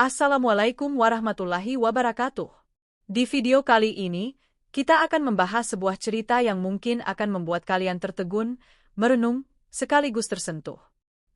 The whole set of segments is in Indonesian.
Assalamualaikum warahmatullahi wabarakatuh. Di video kali ini, kita akan membahas sebuah cerita yang mungkin akan membuat kalian tertegun, merenung, sekaligus tersentuh.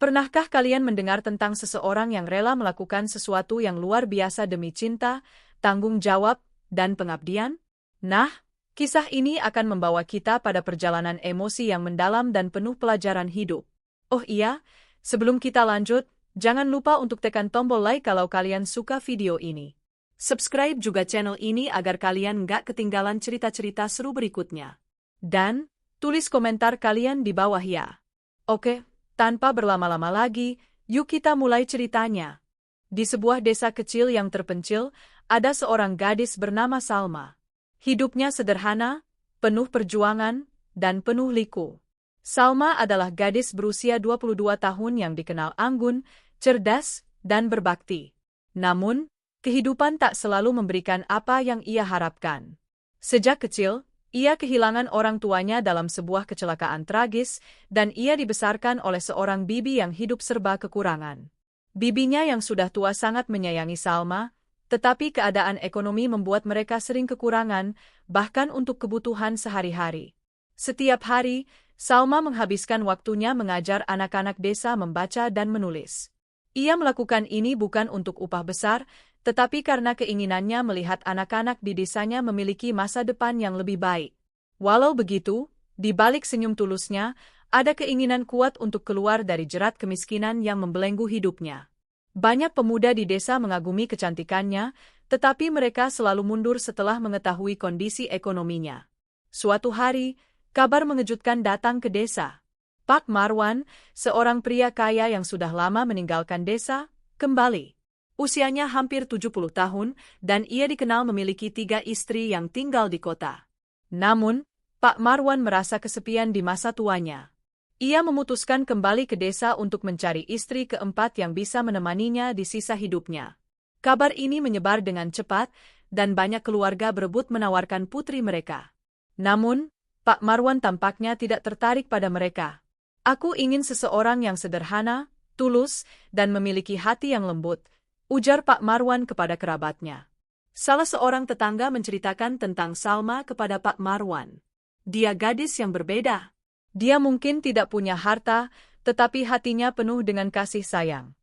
Pernahkah kalian mendengar tentang seseorang yang rela melakukan sesuatu yang luar biasa demi cinta, tanggung jawab, dan pengabdian? Nah, kisah ini akan membawa kita pada perjalanan emosi yang mendalam dan penuh pelajaran hidup. Oh iya, sebelum kita lanjut, jangan lupa untuk tekan tombol like kalau kalian suka video ini. Subscribe juga channel ini agar kalian nggak ketinggalan cerita-cerita seru berikutnya. Dan, tulis komentar kalian di bawah ya. Oke, tanpa berlama-lama lagi, yuk kita mulai ceritanya. Di sebuah desa kecil yang terpencil, ada seorang gadis bernama Salma. Hidupnya sederhana, penuh perjuangan, dan penuh liku. Salma adalah gadis berusia 22 tahun yang dikenal anggun, cerdas, dan berbakti. Namun, kehidupan tak selalu memberikan apa yang ia harapkan. Sejak kecil, ia kehilangan orang tuanya dalam sebuah kecelakaan tragis, dan ia dibesarkan oleh seorang bibi yang hidup serba kekurangan. Bibinya yang sudah tua sangat menyayangi Salma, tetapi keadaan ekonomi membuat mereka sering kekurangan, bahkan untuk kebutuhan sehari-hari. Setiap hari, Salma menghabiskan waktunya mengajar anak-anak desa membaca dan menulis. Ia melakukan ini bukan untuk upah besar, tetapi karena keinginannya melihat anak-anak di desanya memiliki masa depan yang lebih baik. Walau begitu, di balik senyum tulusnya, ada keinginan kuat untuk keluar dari jerat kemiskinan yang membelenggu hidupnya. Banyak pemuda di desa mengagumi kecantikannya, tetapi mereka selalu mundur setelah mengetahui kondisi ekonominya. Suatu hari, kabar mengejutkan datang ke desa. Pak Marwan, seorang pria kaya yang sudah lama meninggalkan desa, kembali. Usianya hampir 70 tahun, dan ia dikenal memiliki 3 istri yang tinggal di kota. Namun, Pak Marwan merasa kesepian di masa tuanya. Ia memutuskan kembali ke desa untuk mencari istri keempat yang bisa menemaninya di sisa hidupnya. Kabar ini menyebar dengan cepat, dan banyak keluarga berebut menawarkan putri mereka. Namun, Pak Marwan tampaknya tidak tertarik pada mereka. "Aku ingin seseorang yang sederhana, tulus, dan memiliki hati yang lembut," ujar Pak Marwan kepada kerabatnya. Salah seorang tetangga menceritakan tentang Salma kepada Pak Marwan. Dia gadis yang berbeda. Dia mungkin tidak punya harta, tetapi hatinya penuh dengan kasih sayang.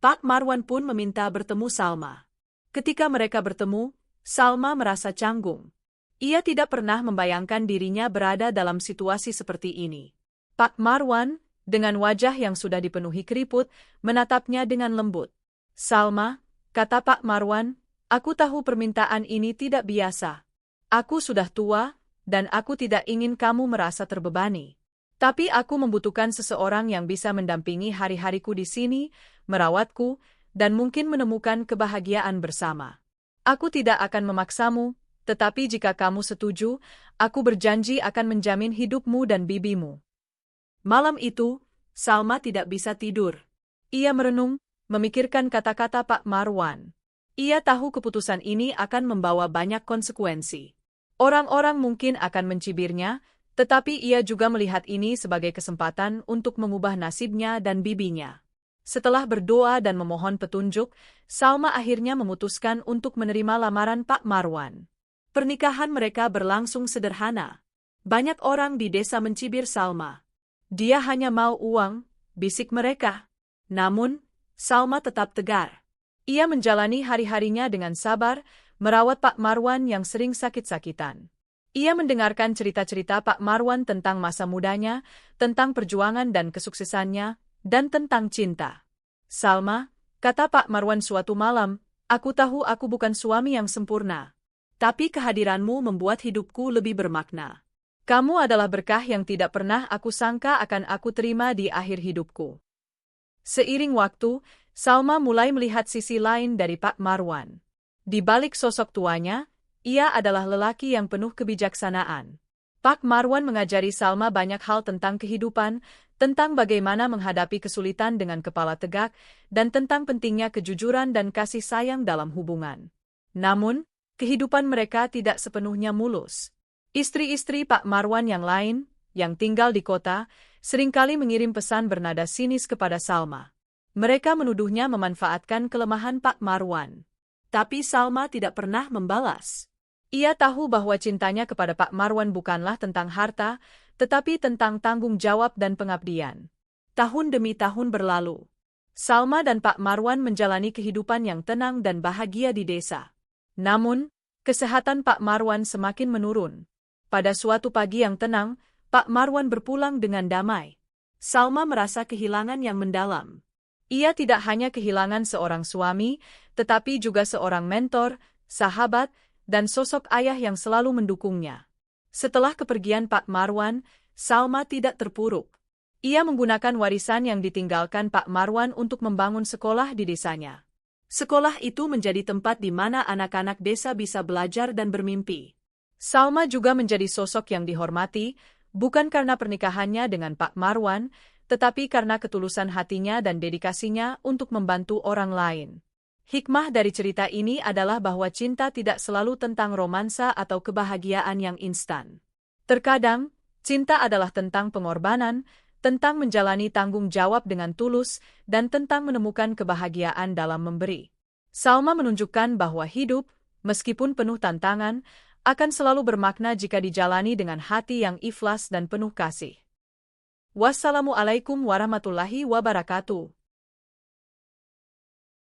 Pak Marwan pun meminta bertemu Salma. Ketika mereka bertemu, Salma merasa canggung. Ia tidak pernah membayangkan dirinya berada dalam situasi seperti ini. Pak Marwan, dengan wajah yang sudah dipenuhi keriput, menatapnya dengan lembut. "Salma," kata Pak Marwan, "aku tahu permintaan ini tidak biasa. Aku sudah tua, dan aku tidak ingin kamu merasa terbebani. Tapi aku membutuhkan seseorang yang bisa mendampingi hari-hariku di sini, merawatku, dan mungkin menemukan kebahagiaan bersama. Aku tidak akan memaksamu, tetapi jika kamu setuju, aku berjanji akan menjamin hidupmu dan bibimu." Malam itu, Salma tidak bisa tidur. Ia merenung, memikirkan kata-kata Pak Marwan. Ia tahu keputusan ini akan membawa banyak konsekuensi. Orang-orang mungkin akan mencibirnya, tetapi ia juga melihat ini sebagai kesempatan untuk mengubah nasibnya dan bibinya. Setelah berdoa dan memohon petunjuk, Salma akhirnya memutuskan untuk menerima lamaran Pak Marwan. Pernikahan mereka berlangsung sederhana. Banyak orang di desa mencibir Salma. "Dia hanya mau uang," bisik mereka. Namun, Salma tetap tegar. Ia menjalani hari-harinya dengan sabar, merawat Pak Marwan yang sering sakit-sakitan. Ia mendengarkan cerita-cerita Pak Marwan tentang masa mudanya, tentang perjuangan dan kesuksesannya, dan tentang cinta. "Salma," kata Pak Marwan suatu malam, "aku tahu aku bukan suami yang sempurna. Tapi kehadiranmu membuat hidupku lebih bermakna. Kamu adalah berkah yang tidak pernah aku sangka akan aku terima di akhir hidupku." Seiring waktu, Salma mulai melihat sisi lain dari Pak Marwan. Di balik sosok tuanya, ia adalah lelaki yang penuh kebijaksanaan. Pak Marwan mengajari Salma banyak hal tentang kehidupan, tentang bagaimana menghadapi kesulitan dengan kepala tegak, dan tentang pentingnya kejujuran dan kasih sayang dalam hubungan. Namun, kehidupan mereka tidak sepenuhnya mulus. Istri-istri Pak Marwan yang lain, yang tinggal di kota, seringkali mengirim pesan bernada sinis kepada Salma. Mereka menuduhnya memanfaatkan kelemahan Pak Marwan. Tapi Salma tidak pernah membalas. Ia tahu bahwa cintanya kepada Pak Marwan bukanlah tentang harta, tetapi tentang tanggung jawab dan pengabdian. Tahun demi tahun berlalu. Salma dan Pak Marwan menjalani kehidupan yang tenang dan bahagia di desa. Namun, kesehatan Pak Marwan semakin menurun. Pada suatu pagi yang tenang, Pak Marwan berpulang dengan damai. Salma merasa kehilangan yang mendalam. Ia tidak hanya kehilangan seorang suami, tetapi juga seorang mentor, sahabat, dan sosok ayah yang selalu mendukungnya. Setelah kepergian Pak Marwan, Salma tidak terpuruk. Ia menggunakan warisan yang ditinggalkan Pak Marwan untuk membangun sekolah di desanya. Sekolah itu menjadi tempat di mana anak-anak desa bisa belajar dan bermimpi. Salma juga menjadi sosok yang dihormati, bukan karena pernikahannya dengan Pak Marwan, tetapi karena ketulusan hatinya dan dedikasinya untuk membantu orang lain. Hikmah dari cerita ini adalah bahwa cinta tidak selalu tentang romansa atau kebahagiaan yang instan. Terkadang, cinta adalah tentang pengorbanan, tentang menjalani tanggung jawab dengan tulus, dan tentang menemukan kebahagiaan dalam memberi. Salma menunjukkan bahwa hidup, meskipun penuh tantangan, akan selalu bermakna jika dijalani dengan hati yang ikhlas dan penuh kasih. Wassalamualaikum warahmatullahi wabarakatuh.